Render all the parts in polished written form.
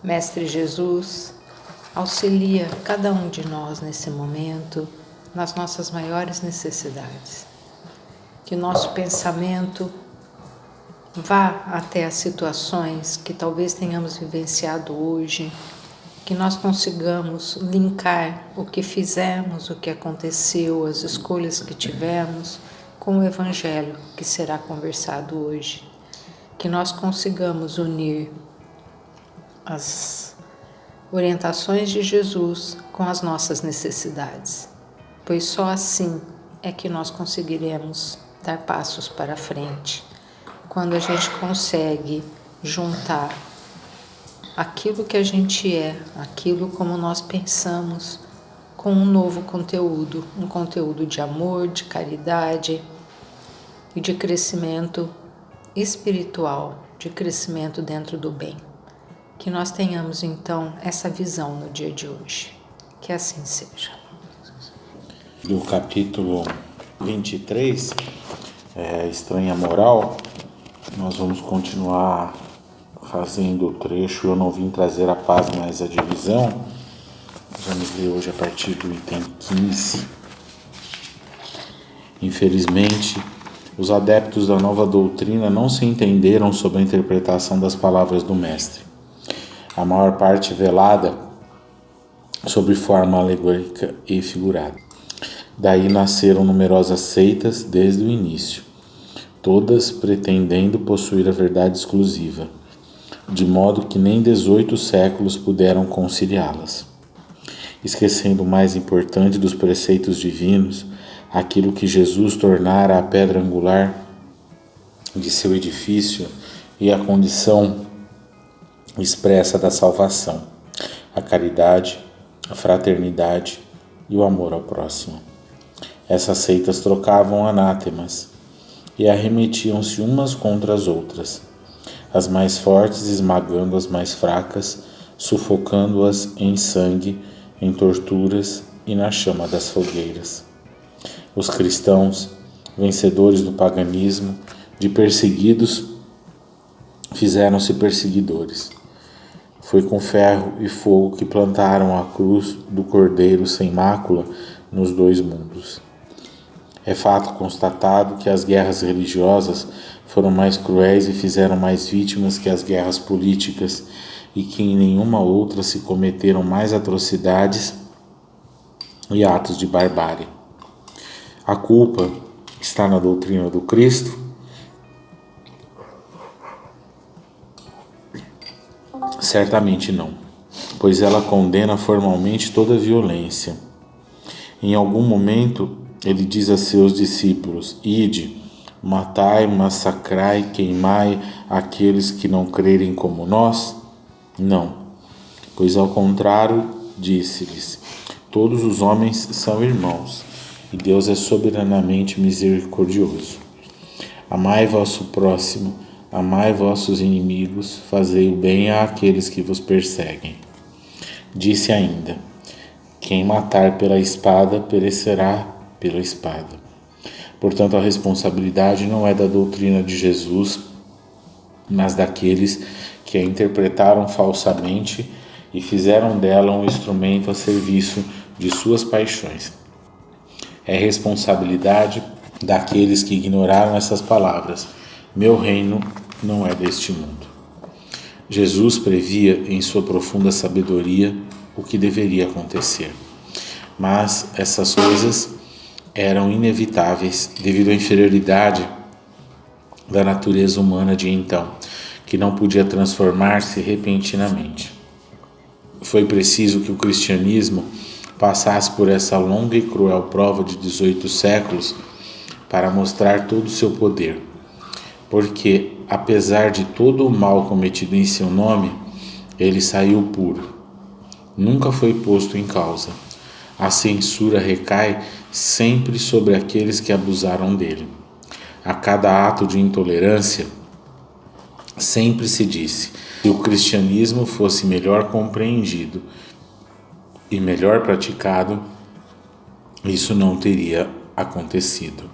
Mestre Jesus, auxilia cada um de nós nesse momento, nas nossas maiores necessidades. Que nosso pensamento vá até as situações que talvez tenhamos vivenciado hoje, que nós consigamos linkar o que fizemos, o que aconteceu, as escolhas que tivemos, com o Evangelho que será conversado hoje. Que nós consigamos unir as orientações de Jesus com as nossas necessidades, pois só assim é que nós conseguiremos dar passos para frente. Quando a gente consegue juntar aquilo que a gente é, aquilo como nós pensamos, com um novo conteúdo, um conteúdo de amor, de caridade e de crescimento espiritual, de crescimento dentro do bem. Que nós tenhamos então essa visão no dia de hoje. Que assim seja. Do capítulo 23, Estranha Moral, nós vamos continuar fazendo o trecho Eu não vim trazer a paz, mas a divisão. Vamos ler hoje a partir do item 15. Infelizmente, os adeptos da nova doutrina não se entenderam sobre a interpretação das palavras do Mestre. A maior parte velada sob forma alegórica e figurada. Daí nasceram numerosas seitas desde o início, todas pretendendo possuir a verdade exclusiva, de modo que nem 18 séculos puderam conciliá-las. Esquecendo o mais importante dos preceitos divinos, aquilo que Jesus tornara a pedra angular de seu edifício e a condição expressa da salvação, a caridade, a fraternidade e o amor ao próximo. Essas seitas trocavam anátemas e arremetiam-se umas contra as outras, as mais fortes esmagando as mais fracas, sufocando-as em sangue, em torturas e na chama das fogueiras. Os cristãos, vencedores do paganismo, de perseguidos, fizeram-se perseguidores. Foi com ferro e fogo que plantaram a cruz do Cordeiro sem mácula nos dois mundos. É fato constatado que as guerras religiosas foram mais cruéis e fizeram mais vítimas que as guerras políticas e que em nenhuma outra se cometeram mais atrocidades e atos de barbárie. A culpa está na doutrina do Cristo? Certamente não, pois ela condena formalmente toda violência. Em algum momento, ele diz a seus discípulos: Ide, matai, massacrai, queimai aqueles que não crerem como nós? Não, pois ao contrário, disse-lhes: todos os homens são irmãos, e Deus é soberanamente misericordioso. Amai vosso próximo, amai vossos inimigos, fazei o bem àqueles que vos perseguem. Disse ainda: quem matar pela espada, perecerá pela espada. Portanto, a responsabilidade não é da doutrina de Jesus, mas daqueles que a interpretaram falsamente e fizeram dela um instrumento a serviço de suas paixões. É responsabilidade daqueles que ignoraram essas palavras: meu reino não é deste mundo. Jesus previa em sua profunda sabedoria o que deveria acontecer, mas essas coisas eram inevitáveis devido à inferioridade da natureza humana de então, que não podia transformar-se repentinamente. Foi preciso que o cristianismo passasse por essa longa e cruel prova de 18 séculos para mostrar todo o seu poder, porque, apesar de todo o mal cometido em seu nome, ele saiu puro. Nunca foi posto em causa. A censura recai sempre sobre aqueles que abusaram dele. A cada ato de intolerância, sempre se disse: se o cristianismo fosse melhor compreendido e melhor praticado, isso não teria acontecido.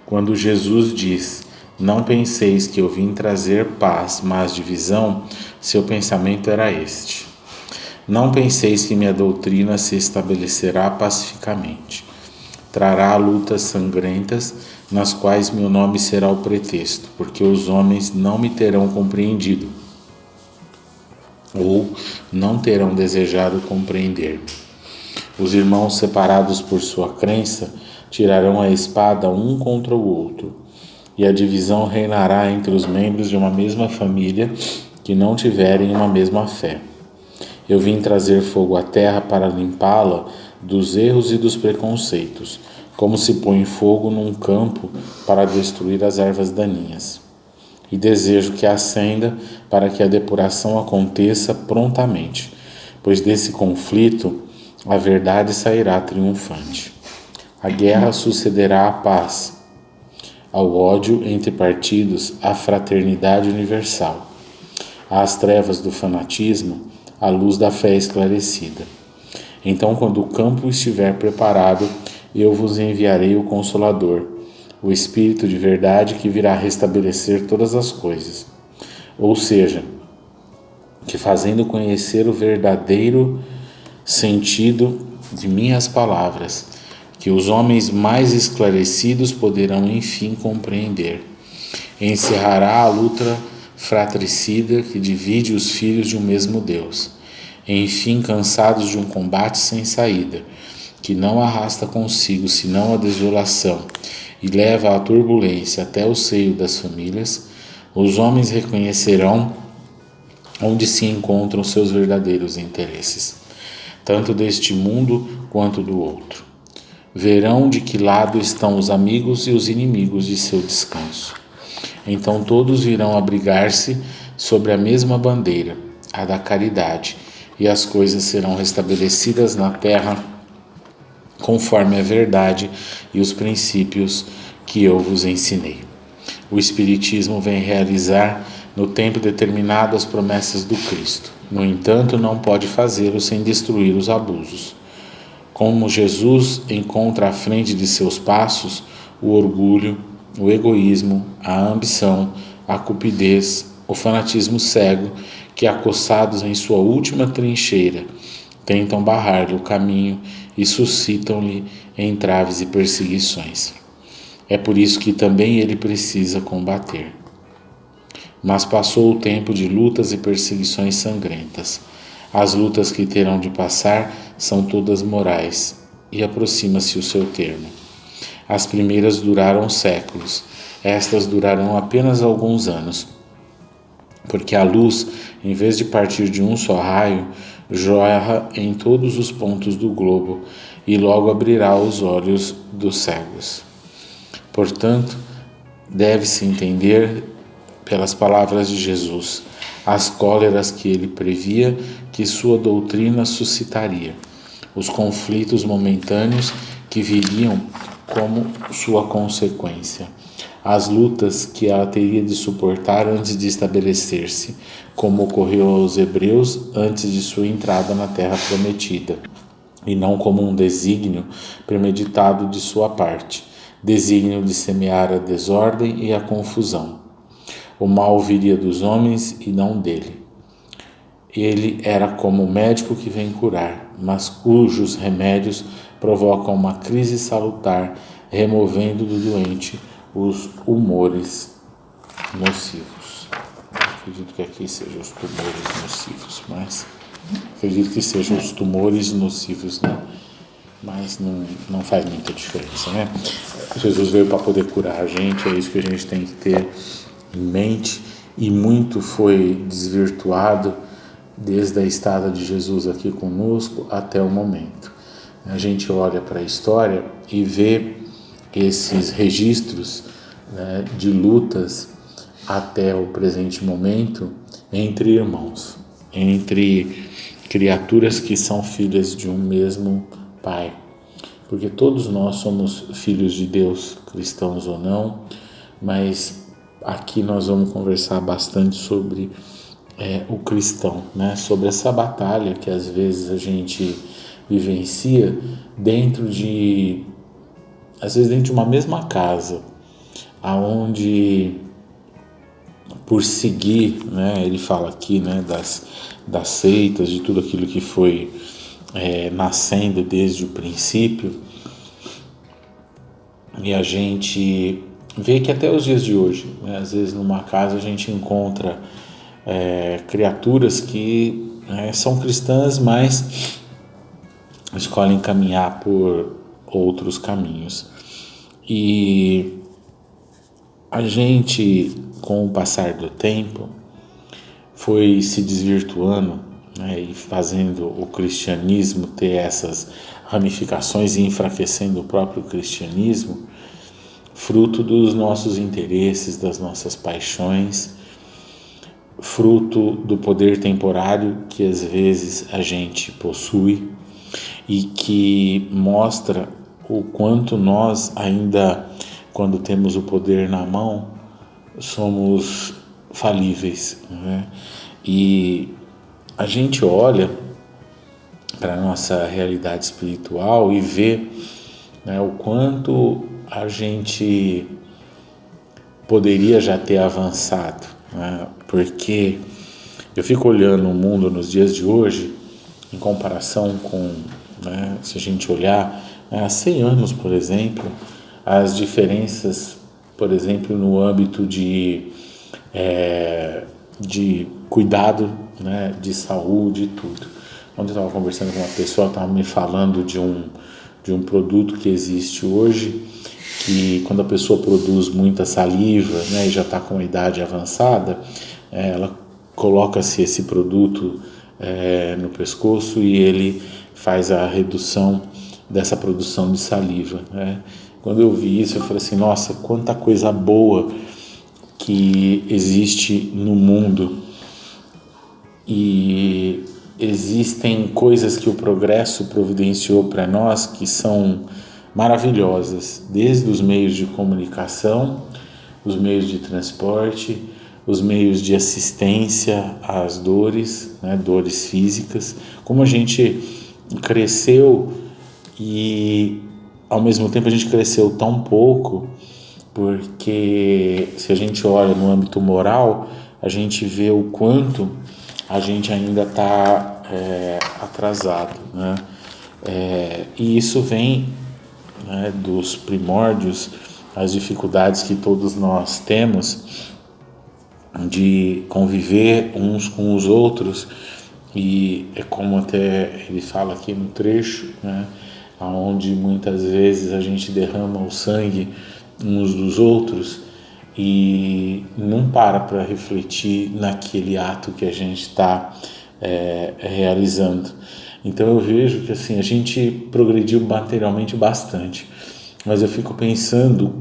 Quando Jesus diz: Não penseis que eu vim trazer paz, mas divisão. Seu pensamento era este. Não penseis que minha doutrina se estabelecerá pacificamente. Trará lutas sangrentas, nas quais meu nome será o pretexto, porque os homens não me terão compreendido, ou não terão desejado compreender-me. Os irmãos separados por sua crença tirarão a espada um contra o outro, e a divisão reinará entre os membros de uma mesma família que não tiverem uma mesma fé. Eu vim trazer fogo à terra para limpá-la dos erros e dos preconceitos, como se põe fogo num campo para destruir as ervas daninhas. E desejo que acenda para que a depuração aconteça prontamente, pois desse conflito a verdade sairá triunfante. A guerra sucederá à paz, ao ódio entre partidos, à fraternidade universal, às trevas do fanatismo, à luz da fé esclarecida. Então, quando o campo estiver preparado, eu vos enviarei o Consolador, o Espírito de verdade que virá restabelecer todas as coisas. Ou seja, que fazendo conhecer o verdadeiro sentido de minhas palavras, que os homens mais esclarecidos poderão enfim compreender. Encerrará a luta fratricida que divide os filhos de um mesmo Deus. Enfim, cansados de um combate sem saída, que não arrasta consigo senão a desolação e leva a turbulência até o seio das famílias, os homens reconhecerão onde se encontram seus verdadeiros interesses, tanto deste mundo quanto do outro. Verão de que lado estão os amigos e os inimigos de seu descanso. Então todos virão abrigar-se sobre a mesma bandeira, a da caridade, e as coisas serão restabelecidas na terra conforme a verdade e os princípios que eu vos ensinei. O Espiritismo vem realizar no tempo determinado as promessas do Cristo. No entanto, não pode fazê-lo sem destruir os abusos. Como Jesus encontra à frente de seus passos o orgulho, o egoísmo, a ambição, a cupidez, o fanatismo cego, que, acossados em sua última trincheira, tentam barrar-lhe o caminho e suscitam-lhe entraves e perseguições. É por isso que também ele precisa combater. Mas passou o tempo de lutas e perseguições sangrentas. As lutas que terão de passar são todas morais, e aproxima-se o seu termo. As primeiras duraram séculos, estas durarão apenas alguns anos, porque a luz, em vez de partir de um só raio, jorra em todos os pontos do globo e logo abrirá os olhos dos cegos. Portanto, deve-se entender, pelas palavras de Jesus, as cóleras que ele previa que sua doutrina suscitaria, os conflitos momentâneos que viriam como sua consequência, as lutas que ela teria de suportar antes de estabelecer-se, como ocorreu aos hebreus antes de sua entrada na terra prometida, e não como um desígnio premeditado de sua parte, desígnio de semear a desordem e a confusão. O mal viria dos homens e não dele. Ele era como o médico que vem curar, mas cujos remédios provocam uma crise salutar, removendo do doente os humores nocivos. Acredito que aqui sejam os tumores nocivos, mas acredito que sejam os tumores nocivos, né? Mas não faz muita diferença, né? Jesus veio para poder curar a gente, é isso que a gente tem que ter em mente, e muito foi desvirtuado desde a estada de Jesus aqui conosco até o momento. A gente olha para a história e vê esses registros, né, de lutas até o presente momento entre irmãos, entre criaturas que são filhas de um mesmo Pai, porque todos nós somos filhos de Deus, cristãos ou não, mas aqui nós vamos conversar bastante sobre o cristão, né? Sobre essa batalha que às vezes a gente vivencia dentro de uma mesma casa, aonde por seguir, né, ele fala aqui, né, das seitas, de tudo aquilo que foi nascendo desde o princípio, e a gente vê que até os dias de hoje, né, às vezes numa casa a gente encontra criaturas que são cristãs, mas escolhem caminhar por outros caminhos. E a gente, com o passar do tempo, foi se desvirtuando, né, e fazendo o cristianismo ter essas ramificações e enfraquecendo o próprio cristianismo, fruto dos nossos interesses, das nossas paixões, fruto do poder temporário que às vezes a gente possui e que mostra o quanto nós ainda, quando temos o poder na mão, somos falíveis, né? E a gente olha para a nossa realidade espiritual e vê, né, o quanto a gente poderia já ter avançado, né? Porque eu fico olhando o mundo nos dias de hoje em comparação com, né, se a gente olhar, né, há 100 anos, por exemplo, as diferenças, por exemplo, no âmbito de cuidado, né, de saúde e tudo. Ontem eu estava conversando com uma pessoa, estava me falando de um produto que existe hoje, que quando a pessoa produz muita saliva, né, e já está com uma idade avançada, ela coloca-se esse produto no pescoço e ele faz a redução dessa produção de saliva, né? Quando eu vi isso, eu falei assim, nossa, quanta coisa boa que existe no mundo, e existem coisas que o progresso providenciou para nós que são maravilhosas, desde os meios de comunicação, os meios de transporte, os meios de assistência às dores, né, dores físicas, como a gente cresceu e ao mesmo tempo a gente cresceu tão pouco, porque se a gente olha no âmbito moral, a gente vê o quanto a gente ainda está atrasado, né? E isso vem, né, dos primórdios, as dificuldades que todos nós temos de conviver uns com os outros, e é como até ele fala aqui no trecho, né, onde muitas vezes a gente derrama o sangue uns dos outros e não para refletir naquele ato que a gente está realizando. Então eu vejo que assim, a gente progrediu materialmente bastante, mas eu fico pensando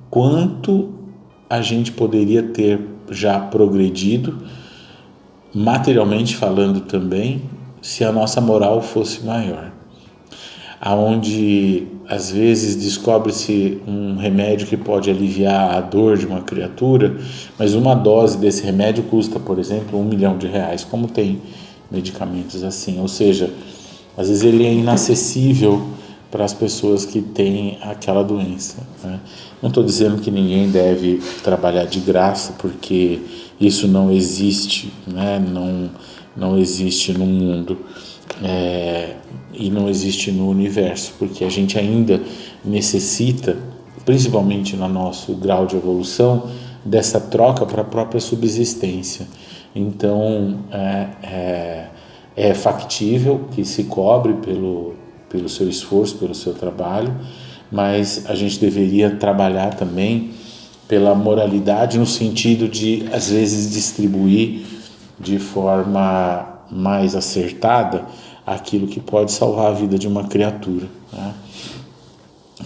quanto a gente poderia ter já progredido, materialmente falando também, se a nossa moral fosse maior. Aonde às vezes descobre-se um remédio que pode aliviar a dor de uma criatura, mas uma dose desse remédio custa, por exemplo, R$1 milhão, como tem medicamentos assim, ou seja, às vezes ele é inacessível para as pessoas que têm aquela doença, né? Não estou dizendo que ninguém deve trabalhar de graça, porque isso não existe, né? Não existe no mundo, e não existe no universo, porque a gente ainda necessita, principalmente no nosso grau de evolução, dessa troca para a própria subsistência. Então é factível que se cobre pelo seu esforço, pelo seu trabalho, mas a gente deveria trabalhar também pela moralidade, no sentido de, às vezes, distribuir de forma mais acertada aquilo que pode salvar a vida de uma criatura, né?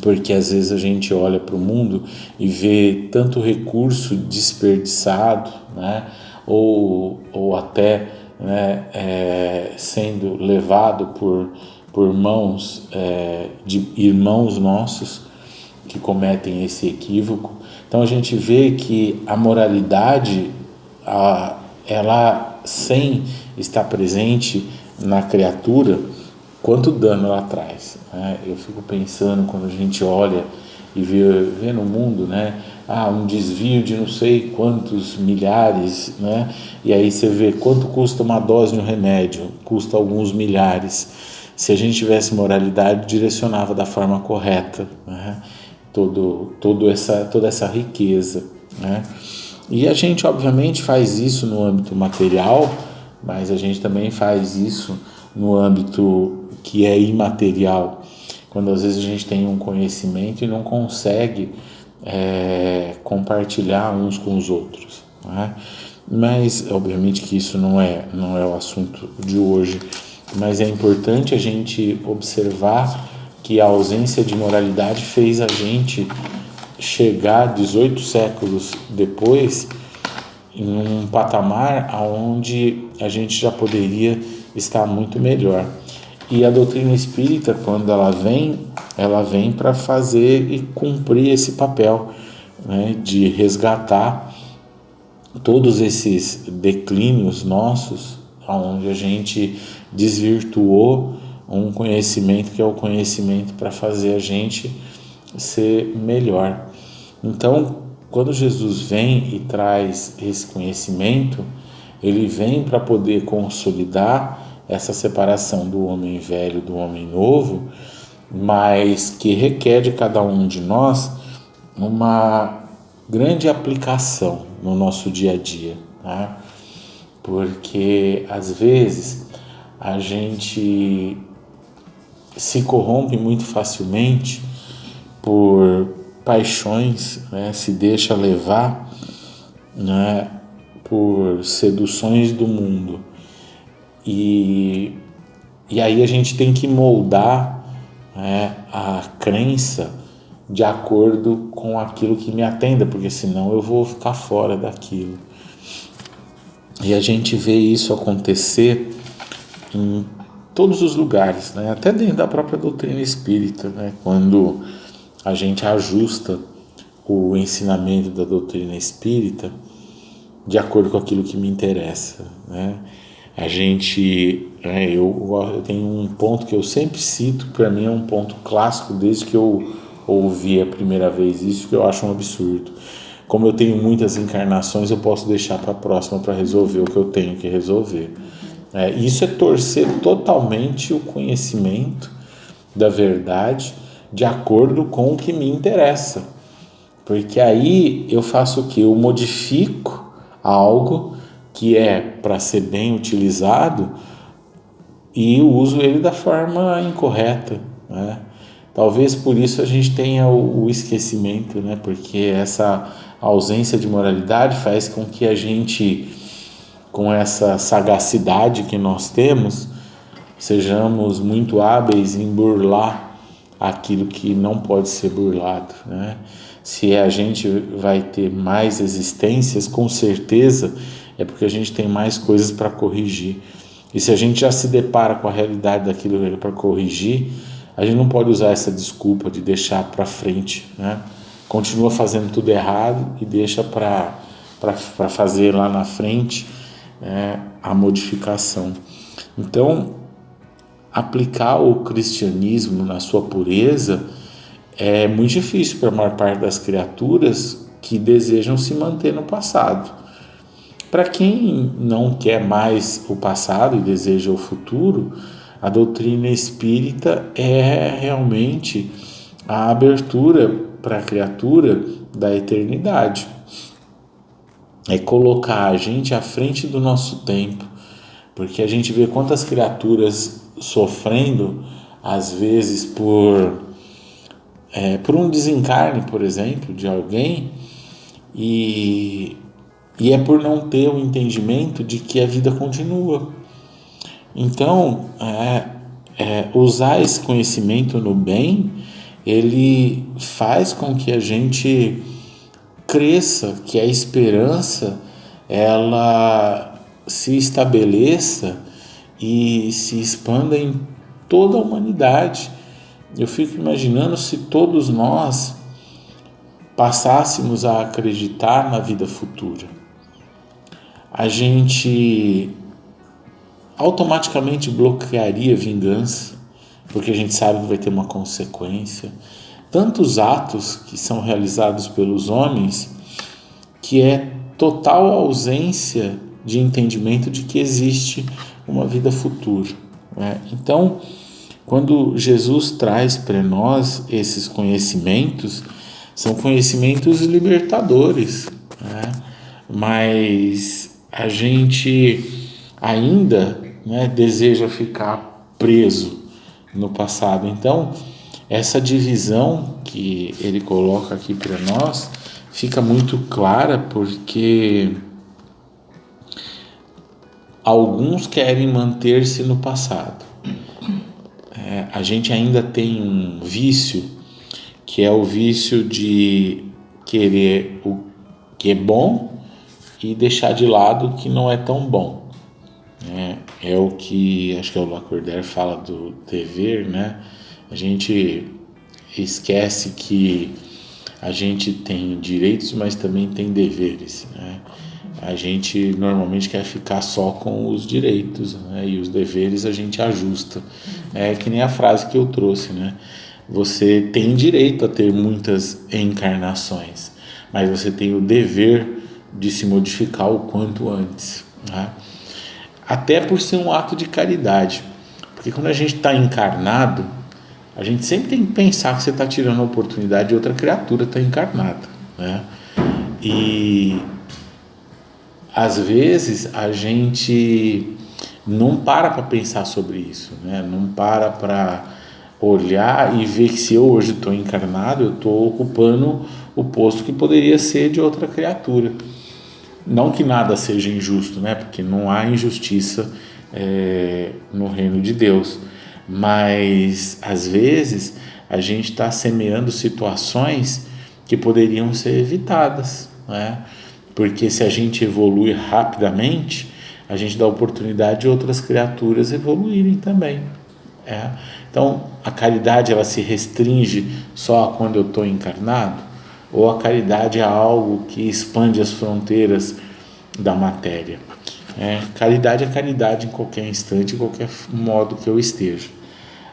Porque às vezes a gente olha para o mundo e vê tanto recurso desperdiçado, né? ou até, né, sendo levado por mãos de irmãos nossos que cometem esse equívoco. Então a gente vê que a moralidade, ela, sem estar presente na criatura, quanto dano ela traz, né? Eu fico pensando, quando a gente olha e vê no mundo, né? Um desvio de não sei quantos milhares, né? E aí você vê quanto custa uma dose de um remédio, custa alguns milhares. Se a gente tivesse moralidade, direcionava da forma correta, né? Toda essa riqueza, né? E a gente obviamente faz isso no âmbito material, mas a gente também faz isso no âmbito que é imaterial, quando às vezes a gente tem um conhecimento e não consegue compartilhar uns com os outros, né? Mas obviamente que isso não é o assunto de hoje, mas é importante a gente observar que a ausência de moralidade fez a gente chegar 18 séculos depois em um patamar onde a gente já poderia estar muito melhor. E a doutrina espírita, quando ela vem para fazer e cumprir esse papel, né, de resgatar todos esses declínios nossos, onde a gente desvirtuou um conhecimento que é o conhecimento para fazer a gente ser melhor. Então, quando Jesus vem e traz esse conhecimento, ele vem para poder consolidar essa separação do homem velho do homem novo, mas que requer de cada um de nós uma grande aplicação no nosso dia a dia, né? Porque às vezes a gente se corrompe muito facilmente por paixões, né? Se deixa levar, né, por seduções do mundo. E aí a gente tem que moldar, né, a crença de acordo com aquilo que me atenda, porque senão eu vou ficar fora daquilo. E a gente vê isso acontecer em todos os lugares, né? Até dentro da própria doutrina espírita, né? Quando a gente ajusta o ensinamento da doutrina espírita de acordo com aquilo que me interessa, né? A gente, eu tenho um ponto que eu sempre cito, que para mim é um ponto clássico desde que eu ouvi a primeira vez isso, que eu acho um absurdo. Como eu tenho muitas encarnações, eu posso deixar para a próxima para resolver o que eu tenho que resolver. Isso é torcer totalmente o conhecimento da verdade de acordo com o que me interessa. Porque aí eu faço o quê? Eu modifico algo que é para ser bem utilizado e eu uso ele da forma incorreta, né? Talvez por isso a gente tenha o esquecimento, né? Porque essa ausência de moralidade faz com que a gente, com essa sagacidade que nós temos, sejamos muito hábeis em burlar aquilo que não pode ser burlado, né? Se a gente vai ter mais existências, com certeza é porque a gente tem mais coisas para corrigir. E se a gente já se depara com a realidade daquilo que é para corrigir, a gente não pode usar essa desculpa de deixar para frente, né? Continua fazendo tudo errado e deixa para fazer lá na frente, né, a modificação. Então, aplicar o cristianismo na sua pureza é muito difícil para a maior parte das criaturas que desejam se manter no passado. Para quem não quer mais o passado e deseja o futuro, a doutrina espírita é realmente a abertura para a criatura da eternidade. É colocar a gente à frente do nosso tempo, porque a gente vê quantas criaturas sofrendo, às vezes por um desencarne, por exemplo, de alguém, e é por não ter o entendimento de que a vida continua. Então, usar esse conhecimento no bem, ele faz com que a gente cresça, que a esperança ela se estabeleça e se expanda em toda a humanidade. Eu fico imaginando se todos nós passássemos a acreditar na vida futura. A gente automaticamente bloquearia vingança, porque a gente sabe que vai ter uma consequência. tantos atos que são realizados pelos homens que é total ausência de entendimento de que existe uma vida futura, né? Então, quando Jesus traz para nós esses conhecimentos, são conhecimentos libertadores, né? Mas a gente ainda, né, deseja ficar preso no passado. Então, essa divisão que ele coloca aqui para nós fica muito clara, porque alguns querem manter-se no passado. A gente ainda tem um vício, que é o vício de querer o que é bom e deixar de lado o que não é tão bom. É o que, acho que é o Lacordaire fala do dever, né? A gente esquece que a gente tem direitos, mas também tem deveres, né? A gente normalmente quer ficar só com os direitos, né? E os deveres a gente ajusta. É que nem a frase que eu trouxe, né? Você tem direito a ter muitas encarnações, mas você tem o dever de se modificar o quanto antes, né? Até por ser um ato de caridade, porque quando a gente está encarnado, a gente sempre tem que pensar que você está tirando a oportunidade de outra criatura estar encarnada, né? E às vezes a gente não para pensar sobre isso, né? Não para olhar e ver que se eu hoje estou encarnado, eu estou ocupando o posto que poderia ser de outra criatura. Não que nada seja injusto, né? Porque não há injustiça no reino de Deus, mas às vezes a gente está semeando situações que poderiam ser evitadas, né? Porque se a gente evolui rapidamente, a gente dá oportunidade de outras criaturas evoluírem também. Então, a caridade ela se restringe só a quando eu estou encarnado? Ou a caridade é algo que expande as fronteiras da matéria? Caridade é caridade em qualquer instante, em qualquer modo que eu esteja.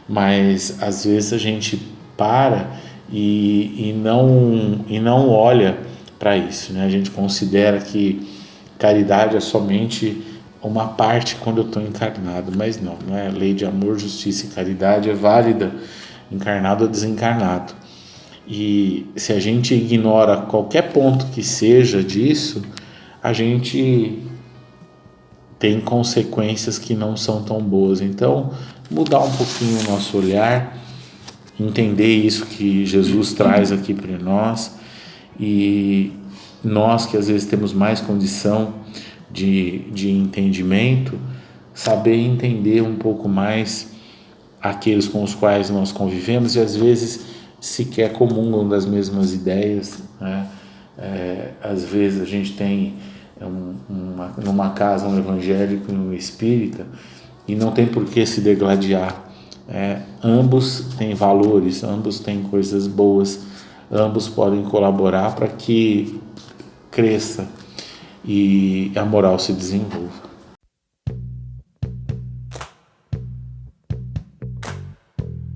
Mas, às vezes, a gente para e não olha para isso, né? A gente considera que caridade é somente uma parte quando eu estou encarnado, mas não é. A lei de amor, justiça e caridade é válida encarnado ou desencarnado. E se a gente ignora qualquer ponto que seja disso, a gente tem consequências que não são tão boas. Então, mudar um pouquinho o nosso olhar, entender isso que Jesus traz aqui para nós, e nós que às vezes temos mais condição de entendimento, saber entender um pouco mais aqueles com os quais nós convivemos e às vezes sequer comungam das mesmas ideias, né? Às vezes a gente tem numa casa um evangélico e um espírita e não tem por que se degladiar. Ambos têm valores, ambos têm coisas boas, ambos podem colaborar para que cresça e a moral se desenvolva.